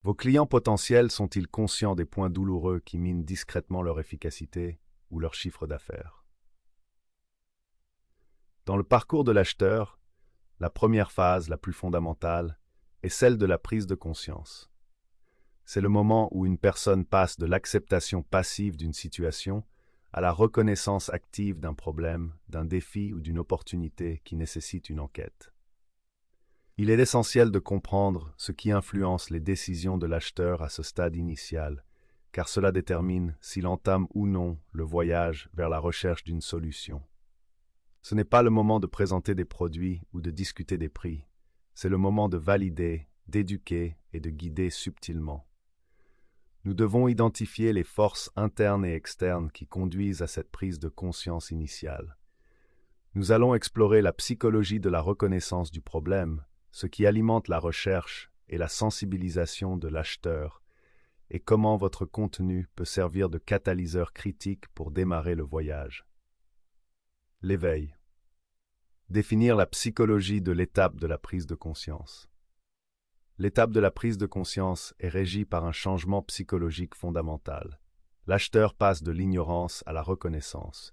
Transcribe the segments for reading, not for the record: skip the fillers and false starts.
Vos clients potentiels sont-ils conscients des points douloureux qui minent discrètement leur efficacité ou leur chiffre d'affaires? Dans le parcours de l'acheteur, la première phase, la plus fondamentale, est celle de la prise de conscience. C'est le moment où une personne passe de l'acceptation passive d'une situation à la reconnaissance active d'un problème, d'un défi ou d'une opportunité qui nécessite une enquête. Il est essentiel de comprendre ce qui influence les décisions de l'acheteur à ce stade initial, car cela détermine s'il entame ou non le voyage vers la recherche d'une solution. Ce n'est pas le moment de présenter des produits ou de discuter des prix, c'est le moment de valider, d'éduquer et de guider subtilement. Nous devons identifier les forces internes et externes qui conduisent à cette prise de conscience initiale. Nous allons explorer la psychologie de la reconnaissance du problème, ce qui alimente la recherche et la sensibilisation de l'acheteur, et comment votre contenu peut servir de catalyseur critique pour démarrer le voyage. L'éveil. Définir la psychologie de l'étape de la prise de conscience. L'étape de la prise de conscience est régie par un changement psychologique fondamental. L'acheteur passe de l'ignorance à la reconnaissance.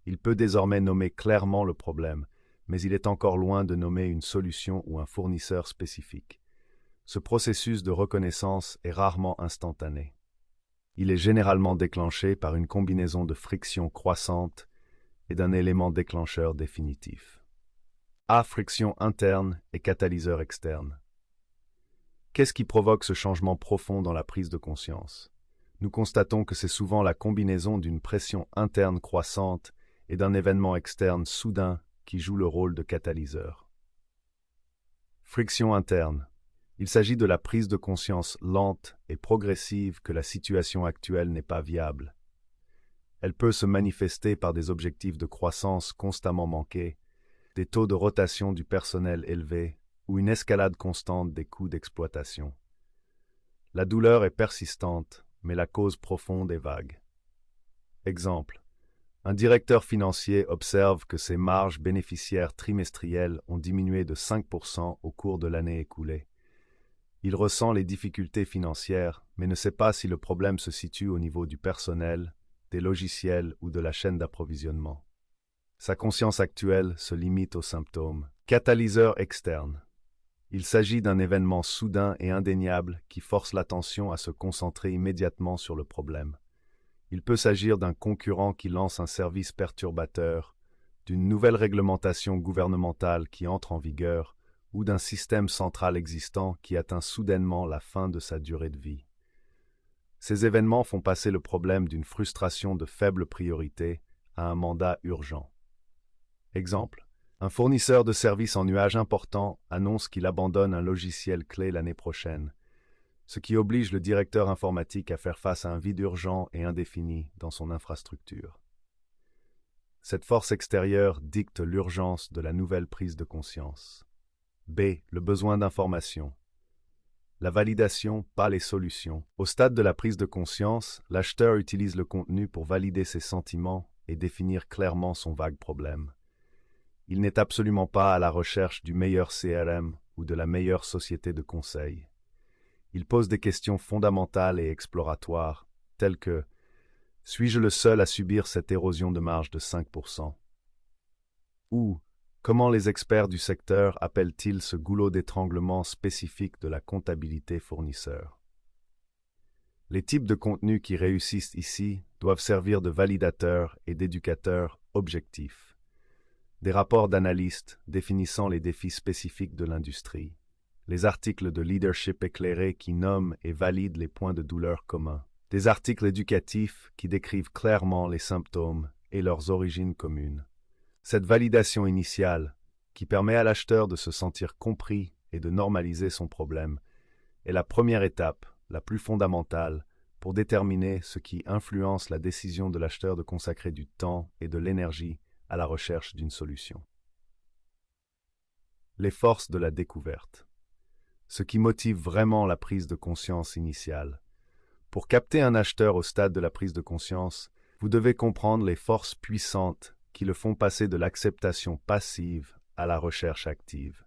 Il peut désormais nommer clairement le problème, mais il est encore loin de nommer une solution ou un fournisseur spécifique. Ce processus de reconnaissance est rarement instantané. Il est généralement déclenché par une combinaison de frictions croissantes et d'un élément déclencheur définitif. A. Friction interne et catalyseur externe. Qu'est-ce qui provoque ce changement profond dans la prise de conscience? Nous constatons que c'est souvent la combinaison d'une pression interne croissante et d'un événement externe soudain qui joue le rôle de catalyseur. Friction interne. Il s'agit de la prise de conscience lente et progressive que la situation actuelle n'est pas viable. Elle peut se manifester par des objectifs de croissance constamment manqués, des taux de rotation du personnel élevés ou une escalade constante des coûts d'exploitation. La douleur est persistante, mais la cause profonde est vague. Exemple. Un directeur financier observe que ses marges bénéficiaires trimestrielles ont diminué de 5% au cours de l'année écoulée. Il ressent les difficultés financières, mais ne sait pas si le problème se situe au niveau du personnel, des logiciels ou de la chaîne d'approvisionnement. Sa conscience actuelle se limite aux symptômes. Catalyseur externe. Il s'agit d'un événement soudain et indéniable qui force l'attention à se concentrer immédiatement sur le problème. Il peut s'agir d'un concurrent qui lance un service perturbateur, d'une nouvelle réglementation gouvernementale qui entre en vigueur ou d'un système central existant qui atteint soudainement la fin de sa durée de vie. Ces événements font passer le problème d'une frustration de faible priorité à un mandat urgent. Exemple. Un fournisseur de services en nuage important annonce qu'il abandonne un logiciel clé l'année prochaine, ce qui oblige le directeur informatique à faire face à un vide urgent et indéfini dans son infrastructure. Cette force extérieure dicte l'urgence de la nouvelle prise de conscience. B. Le besoin d'information. La validation, pas les solutions. Au stade de la prise de conscience, l'acheteur utilise le contenu pour valider ses sentiments et définir clairement son vague problème. Il n'est absolument pas à la recherche du meilleur CRM ou de la meilleure société de conseil. Il pose des questions fondamentales et exploratoires, telles que « Suis-je le seul à subir cette érosion de marge de 5% » ou « Comment les experts du secteur appellent-ils ce goulot d'étranglement spécifique de la comptabilité fournisseur ?» Les types de contenus qui réussissent ici doivent servir de validateurs et d'éducateurs objectifs. Des rapports d'analystes définissant les défis spécifiques de l'industrie, les articles de leadership éclairés qui nomment et valident les points de douleur communs, des articles éducatifs qui décrivent clairement les symptômes et leurs origines communes. Cette validation initiale, qui permet à l'acheteur de se sentir compris et de normaliser son problème, est la première étape, la plus fondamentale, pour déterminer ce qui influence la décision de l'acheteur de consacrer du temps et de l'énergie à la recherche d'une solution. Les forces de la découverte. Ce qui motive vraiment la prise de conscience initiale. Pour capter un acheteur au stade de la prise de conscience, vous devez comprendre les forces puissantes qui le font passer de l'acceptation passive à la recherche active.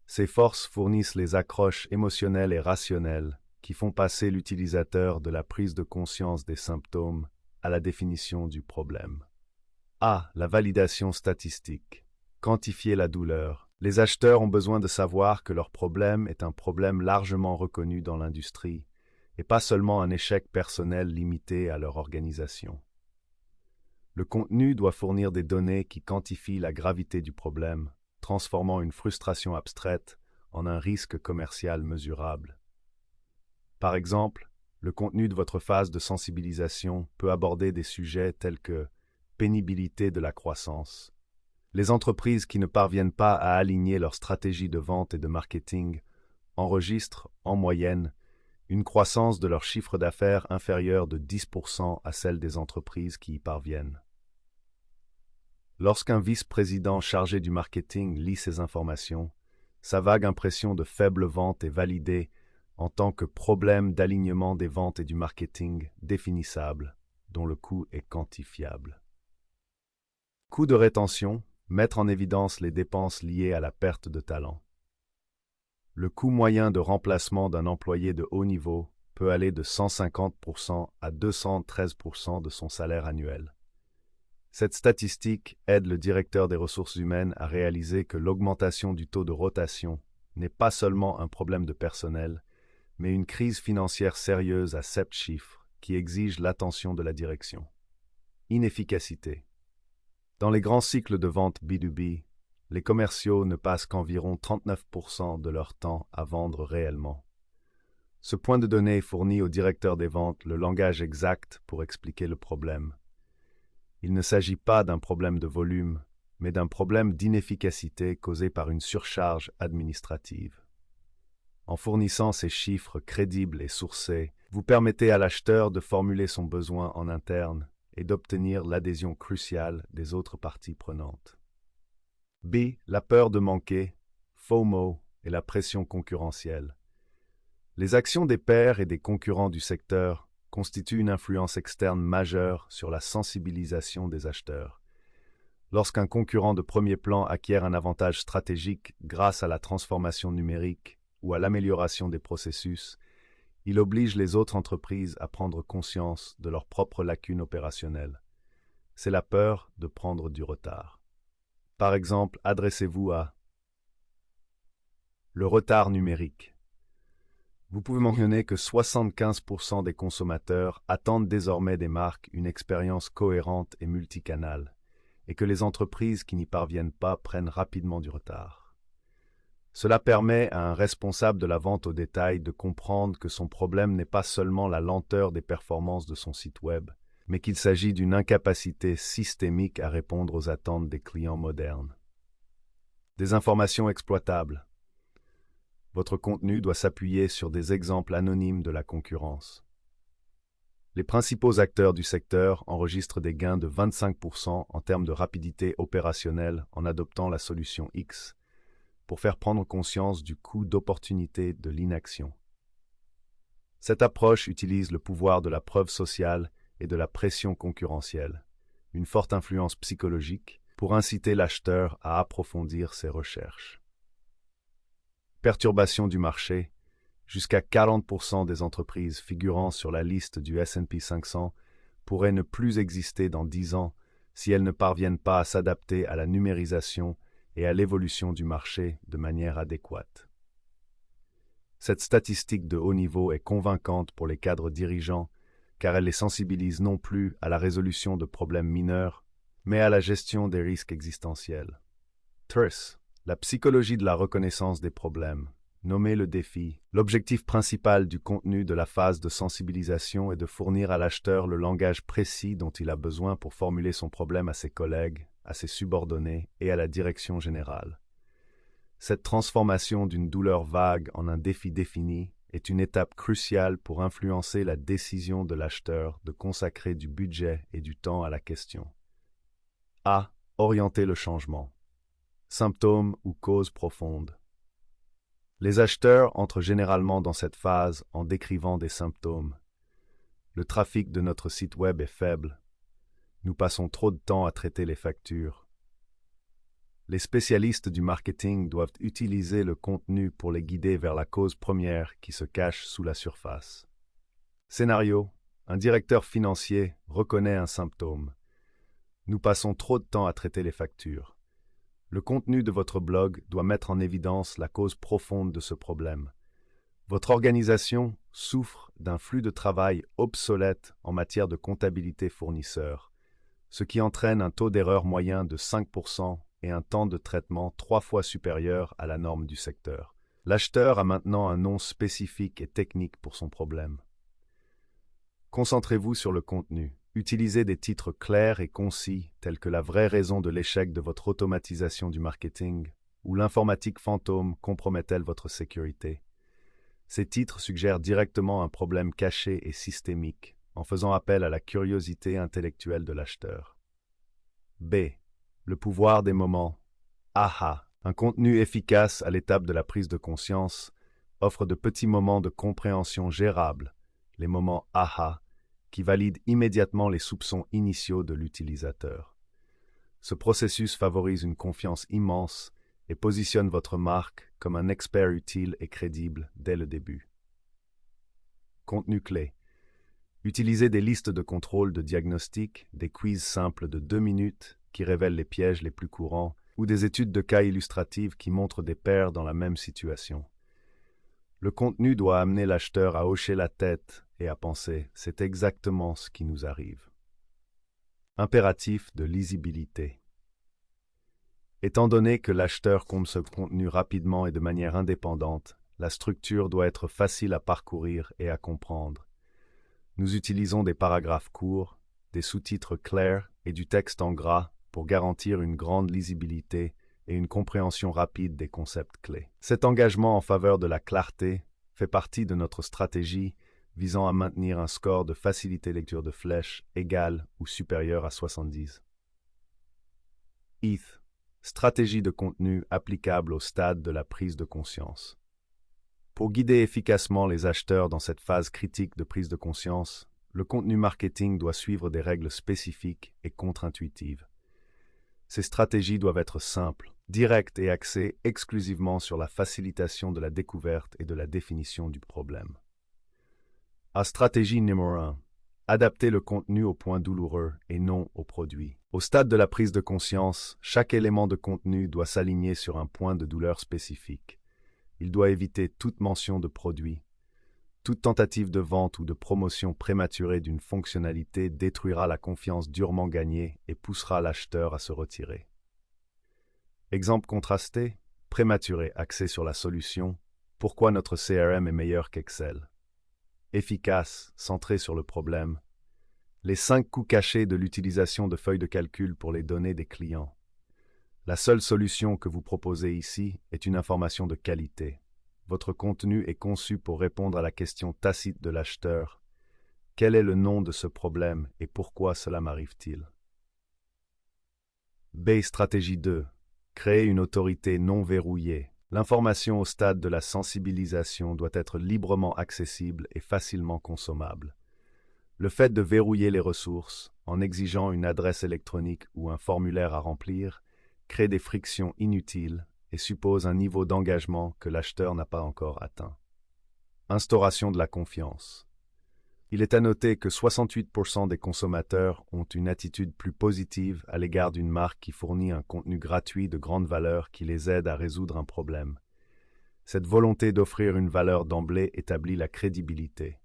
Ces forces fournissent les accroches émotionnelles et rationnelles qui font passer l'utilisateur de la prise de conscience des symptômes à la définition du problème. A. La validation statistique. Quantifier la douleur. Les acheteurs ont besoin de savoir que leur problème est un problème largement reconnu dans l'industrie et pas seulement un échec personnel limité à leur organisation. Le contenu doit fournir des données qui quantifient la gravité du problème, transformant une frustration abstraite en un risque commercial mesurable. Par exemple, le contenu de votre phase de sensibilisation peut aborder des sujets tels que pénibilité de la croissance. Les entreprises qui ne parviennent pas à aligner leur stratégie de vente et de marketing enregistrent, en moyenne, une croissance de leur chiffre d'affaires inférieure de 10% à celle des entreprises qui y parviennent. Lorsqu'un vice-président chargé du marketing lit ces informations, sa vague impression de faible vente est validée en tant que problème d'alignement des ventes et du marketing définissable, dont le coût est quantifiable. Coût de rétention, mettre en évidence les dépenses liées à la perte de talent. Le coût moyen de remplacement d'un employé de haut niveau peut aller de 150% à 213% de son salaire annuel. Cette statistique aide le directeur des ressources humaines à réaliser que l'augmentation du taux de rotation n'est pas seulement un problème de personnel, mais une crise financière sérieuse à 7 chiffres qui exige l'attention de la direction. Inefficacité. Dans les grands cycles de vente B2B, les commerciaux ne passent qu'environ 39% de leur temps à vendre réellement. Ce point de données fournit au directeur des ventes le langage exact pour expliquer le problème. Il ne s'agit pas d'un problème de volume, mais d'un problème d'inefficacité causé par une surcharge administrative. En fournissant ces chiffres crédibles et sourcés, vous permettez à l'acheteur de formuler son besoin en interne et d'obtenir l'adhésion cruciale des autres parties prenantes. B. La peur de manquer, FOMO et la pression concurrentielle. Les actions des pairs et des concurrents du secteur constituent une influence externe majeure sur la sensibilisation des acheteurs. Lorsqu'un concurrent de premier plan acquiert un avantage stratégique grâce à la transformation numérique ou à l'amélioration des processus, il oblige les autres entreprises à prendre conscience de leurs propres lacunes opérationnelles. C'est la peur de prendre du retard. Par exemple, adressez-vous à le retard numérique. Vous pouvez mentionner que 75% des consommateurs attendent désormais des marques une expérience cohérente et multicanale, et que les entreprises qui n'y parviennent pas prennent rapidement du retard. Cela permet à un responsable de la vente au détail de comprendre que son problème n'est pas seulement la lenteur des performances de son site web, mais qu'il s'agit d'une incapacité systémique à répondre aux attentes des clients modernes. Des informations exploitables. Votre contenu doit s'appuyer sur des exemples anonymes de la concurrence. Les principaux acteurs du secteur enregistrent des gains de 25% en termes de rapidité opérationnelle en adoptant la solution X, pour faire prendre conscience du coût d'opportunité de l'inaction. Cette approche utilise le pouvoir de la preuve sociale et de la pression concurrentielle, une forte influence psychologique, pour inciter l'acheteur à approfondir ses recherches. Perturbation du marché. Jusqu'à 40% des entreprises figurant sur la liste du S&P 500 pourraient ne plus exister dans 10 ans si elles ne parviennent pas à s'adapter à la numérisation et à l'évolution du marché de manière adéquate. Cette statistique de haut niveau est convaincante pour les cadres dirigeants car elle les sensibilise non plus à la résolution de problèmes mineurs, mais à la gestion des risques existentiels. TRIS, la psychologie de la reconnaissance des problèmes. Nommer le défi. L'objectif principal du contenu de la phase de sensibilisation est de fournir à l'acheteur le langage précis dont il a besoin pour formuler son problème à ses collègues, à ses subordonnés et à la direction générale. Cette transformation d'une douleur vague en un défi défini est une étape cruciale pour influencer la décision de l'acheteur de consacrer du budget et du temps à la question. A. Orienter le changement. Symptômes ou causes profondes. Les acheteurs entrent généralement dans cette phase en décrivant des symptômes. Le trafic de notre site web est faible. Nous passons trop de temps à traiter les factures. Les spécialistes du marketing doivent utiliser le contenu pour les guider vers la cause première qui se cache sous la surface. Scénario: un directeur financier reconnaît un symptôme. Nous passons trop de temps à traiter les factures. Le contenu de votre blog doit mettre en évidence la cause profonde de ce problème. Votre organisation souffre d'un flux de travail obsolète en matière de comptabilité fournisseur, ce qui entraîne un taux d'erreur moyen de 5% et un temps de traitement 3 fois supérieur à la norme du secteur. L'acheteur a maintenant un nom spécifique et technique pour son problème. Concentrez-vous sur le contenu. Utilisez des titres clairs et concis tels que la vraie raison de l'échec de votre automatisation du marketing ou l'informatique fantôme compromet-elle votre sécurité. Ces titres suggèrent directement un problème caché et systémique en faisant appel à la curiosité intellectuelle de l'acheteur. B. Le pouvoir des moments. AHA. Un contenu efficace à l'étape de la prise de conscience offre de petits moments de compréhension gérables, les moments AHA, qui valident immédiatement les soupçons initiaux de l'utilisateur. Ce processus favorise une confiance immense et positionne votre marque comme un expert utile et crédible dès le début. Contenu clé. Utilisez des listes de contrôle de diagnostic, des quiz simples de 2 minutes qui révèlent les pièges les plus courants ou des études de cas illustratives qui montrent des pairs dans la même situation. Le contenu doit amener l'acheteur à hocher la tête et à penser « c'est exactement ce qui nous arrive ». Impératif de lisibilité. Étant donné que l'acheteur consomme ce contenu rapidement et de manière indépendante, la structure doit être facile à parcourir et à comprendre. Nous utilisons des paragraphes courts, des sous-titres clairs et du texte en gras pour garantir une grande lisibilité et une compréhension rapide des concepts clés. Cet engagement en faveur de la clarté fait partie de notre stratégie visant à maintenir un score de facilité lecture de flèche égal ou supérieur à 70. ETH. Stratégie de contenu applicable au stade de la prise de conscience. Pour guider efficacement les acheteurs dans cette phase critique de prise de conscience, le contenu marketing doit suivre des règles spécifiques et contre-intuitives. Ces stratégies doivent être simples, directes et axées exclusivement sur la facilitation de la découverte et de la définition du problème. À stratégie numéro 1. Adapter le contenu au point douloureux et non au produit. Au stade de la prise de conscience, chaque élément de contenu doit s'aligner sur un point de douleur spécifique. Il doit éviter toute mention de produit. Toute tentative de vente ou de promotion prématurée d'une fonctionnalité détruira la confiance durement gagnée et poussera l'acheteur à se retirer. Exemple contrasté, prématuré axé sur la solution, pourquoi notre CRM est meilleur qu'Excel. Efficace, centré sur le problème. Les 5 coûts cachés de l'utilisation de feuilles de calcul pour les données des clients. La seule solution que vous proposez ici est une information de qualité. Votre contenu est conçu pour répondre à la question tacite de l'acheteur. Quel est le nom de ce problème et pourquoi cela m'arrive-t-il? B. Stratégie 2. Créer une autorité non verrouillée. L'information au stade de la sensibilisation doit être librement accessible et facilement consommable. Le fait de verrouiller les ressources, en exigeant une adresse électronique ou un formulaire à remplir, crée des frictions inutiles et suppose un niveau d'engagement que l'acheteur n'a pas encore atteint. Instauration de la confiance. Il est à noter que 68% des consommateurs ont une attitude plus positive à l'égard d'une marque qui fournit un contenu gratuit de grande valeur qui les aide à résoudre un problème. Cette volonté d'offrir une valeur d'emblée établit la crédibilité.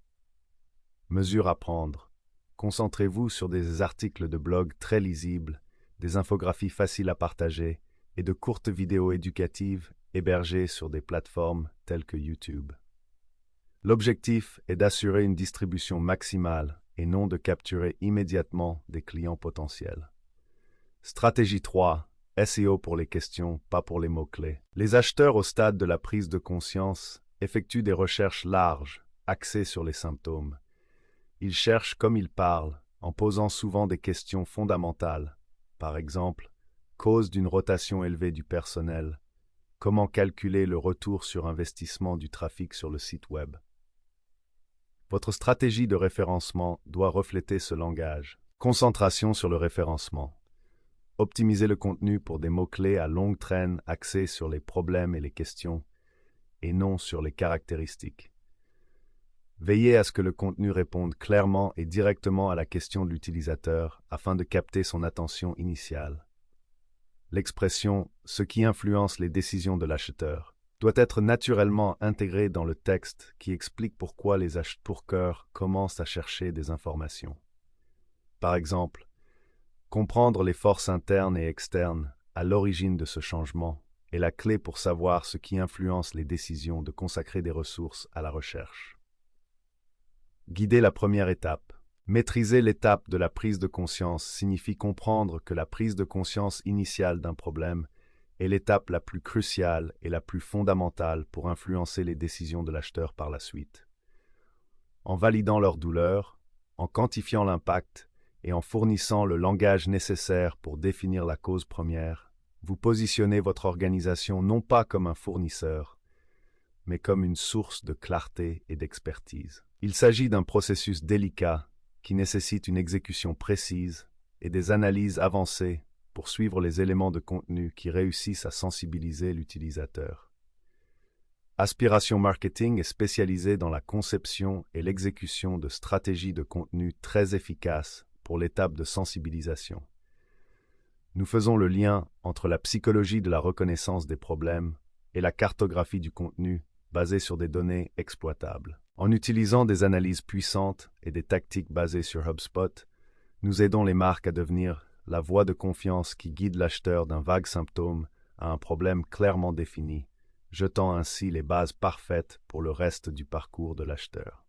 Mesures à prendre. Concentrez-vous sur des articles de blog très lisibles, des infographies faciles à partager et de courtes vidéos éducatives hébergées sur des plateformes telles que YouTube. L'objectif est d'assurer une distribution maximale et non de capturer immédiatement des clients potentiels. Stratégie 3. SEO pour les questions, pas pour les mots-clés. Les acheteurs au stade de la prise de conscience effectuent des recherches larges, axées sur les symptômes. Ils cherchent comme ils parlent, en posant souvent des questions fondamentales. Par exemple, cause d'une rotation élevée du personnel. Comment calculer le retour sur investissement du trafic sur le site web? Votre stratégie de référencement doit refléter ce langage. Concentration sur le référencement. Optimisez le contenu pour des mots-clés à longue traîne axés sur les problèmes et les questions, et non sur les caractéristiques. Veillez à ce que le contenu réponde clairement et directement à la question de l'utilisateur afin de capter son attention initiale. L'expression « ce qui influence les décisions de l'acheteur » doit être naturellement intégrée dans le texte qui explique pourquoi les acheteurs commencent à chercher des informations. Par exemple, comprendre les forces internes et externes à l'origine de ce changement est la clé pour savoir ce qui influence les décisions de consacrer des ressources à la recherche. Guider la première étape. Maîtriser l'étape de la prise de conscience signifie comprendre que la prise de conscience initiale d'un problème est l'étape la plus cruciale et la plus fondamentale pour influencer les décisions de l'acheteur par la suite. En validant leur douleur, en quantifiant l'impact et en fournissant le langage nécessaire pour définir la cause première, vous positionnez votre organisation non pas comme un fournisseur, mais comme une source de clarté et d'expertise. Il s'agit d'un processus délicat qui nécessite une exécution précise et des analyses avancées pour suivre les éléments de contenu qui réussissent à sensibiliser l'utilisateur. Aspiration Marketing est spécialisée dans la conception et l'exécution de stratégies de contenu très efficaces pour l'étape de sensibilisation. Nous faisons le lien entre la psychologie de la reconnaissance des problèmes et la cartographie du contenu basée sur des données exploitables. En utilisant des analyses puissantes et des tactiques basées sur HubSpot, nous aidons les marques à devenir la voie de confiance qui guide l'acheteur d'un vague symptôme à un problème clairement défini, jetant ainsi les bases parfaites pour le reste du parcours de l'acheteur.